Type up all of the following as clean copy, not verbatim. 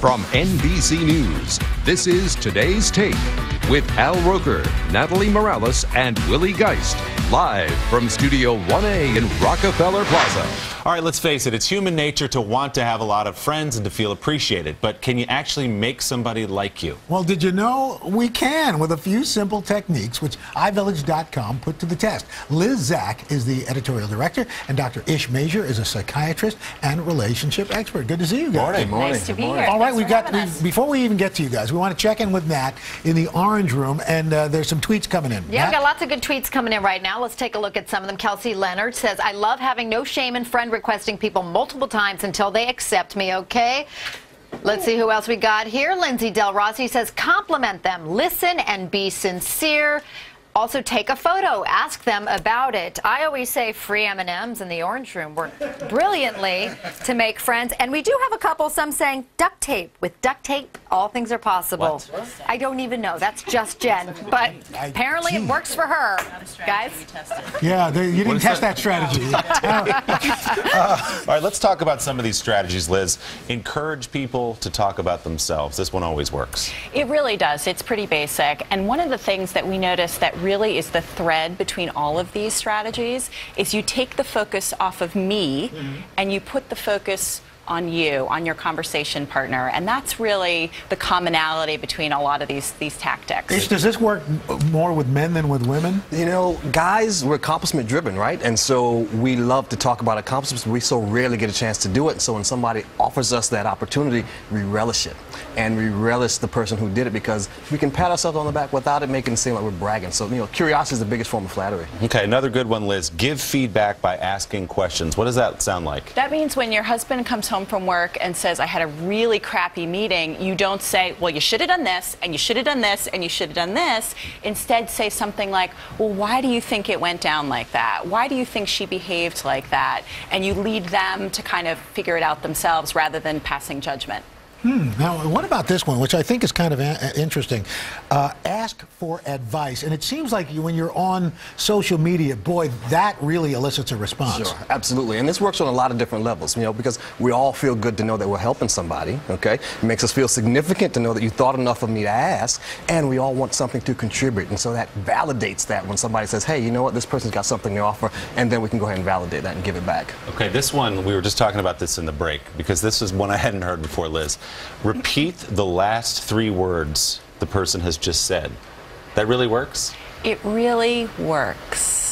From NBC News, this is Today's Take with Al Roker, Natalie Morales, and Willie Geist, live from Studio 1A in Rockefeller Plaza. All right, let's face it, it's human nature to want to have a lot of friends and to feel appreciated, but can you actually make somebody like you? Well, did you know we can with a few simple techniques which iVillage.com put to the test. Liz Zach is the editorial director, and Dr. Ish Major is a psychiatrist and relationship expert. Good to see you guys. Morning. Nice to be here. All right, Thanks before we even get to you guys, we want to check in with Nat in the orange room, and there's some tweets coming in. Yeah, Nat? we've got lots of good tweets coming in right now. Let's take a look at some of them. Kelsey Leonard says, I love having no shame in friend requesting people multiple times until they accept me, okay? Let's see who else we got here. Lindsay Del Rossi says, compliment them, listen, and be sincere. Also, take a photo. Ask them about it. I always say free M&Ms in the orange room work brilliantly to make friends. And we do have a couple, some saying duct tape. With duct tape, all things are possible. What? I don't even know. That's just Jen. But apparently it works for her. Guys? Yeah, you didn't test that strategy. All right, let's talk about some of these strategies, Liz. Encourage people to talk about themselves. This one always works. It really does. It's pretty basic. And one of the things that we notice that really is the thread between all of these strategies is you take the focus off of me and you put the focus on you, on your conversation partner, and that's really the commonality between a lot of these tactics. Ish, does this work more with men than with women? You know, guys, we're accomplishment driven, right? And so we love to talk about accomplishments. We so rarely get a chance to do it. So when somebody offers us that opportunity, we relish it. And we relish the person who did it because we can pat ourselves on the back without it making it seem like we're bragging. So, you know, curiosity is the biggest form of flattery. Okay, another good one, Liz. Give feedback by asking questions. What does that sound like? That means when your husband comes home from work and says, I had a really crappy meeting, you don't say, well, you should have done this, and you should have done this, and you should have done this. Instead, say something like, well, why do you think it went down like that? Why do you think she behaved like that? And you lead them to kind of figure it out themselves rather than passing judgment. Now, what about this one, which I think is kind of interesting? Ask for advice. And it seems like when you're on social media, boy, that really elicits a response. Sure, absolutely. And this works on a lot of different levels, you know, because we all feel good to know that we're helping somebody, okay? It makes us feel significant to know that you thought enough of me to ask, and we all want something to contribute. And so that validates that when somebody says, hey, you know what, this person's got something to offer, and then we can go ahead and validate that and give it back. Okay, this one, we were just talking about this in the break, because this is one I hadn't heard before, Liz. Repeat the last 3 words the person has just said. That really works? It really works.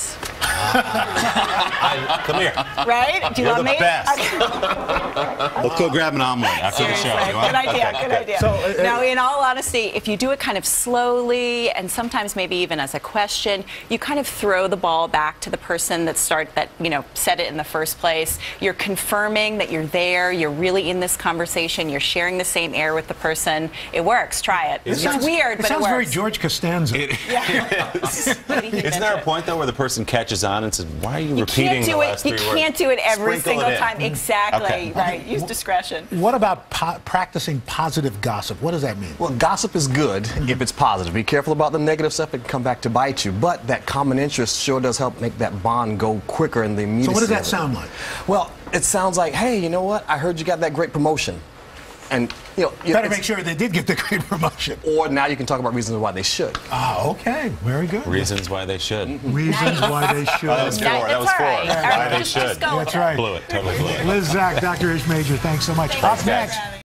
Come here. Right? Do you You're want the me? best. Let's go grab an omelet after the show. You want? Good idea, good idea. So, now, in all honesty, if you do it kind of slowly and sometimes maybe even as a question, you kind of throw the ball back to the person that said it in the first place. You're confirming that you're there, you're really in this conversation, you're sharing the same air with the person. It works. Try it. It's weird, but it sounds works. very George Costanza. It is. Isn't there a point, though, where the person catches on and says, why are you repeating the last 3 words? You can't do it every Sprinkle single it time. in. Exactly. Okay. Right. Use discretion. What about practicing positive gossip? What does that mean? Well, gossip is good if it's positive. Be careful about the negative stuff. It can come back to bite you. But that common interest sure does help make that bond go quicker in the immediacy. So what does that sound like? Well, it sounds like, hey, you know what? I heard you got that great promotion. And, you know, Better make sure they did get the great promotion. Or now you can talk about reasons why they should. Oh, okay. Very good. Reasons why they should. Reasons why they should. That was 4. That was 4. Right. Why they Just should. go with That's it. right. Blew it. Totally blew it. Liz Zach, Dr. Ish Major, thanks so much. Up next.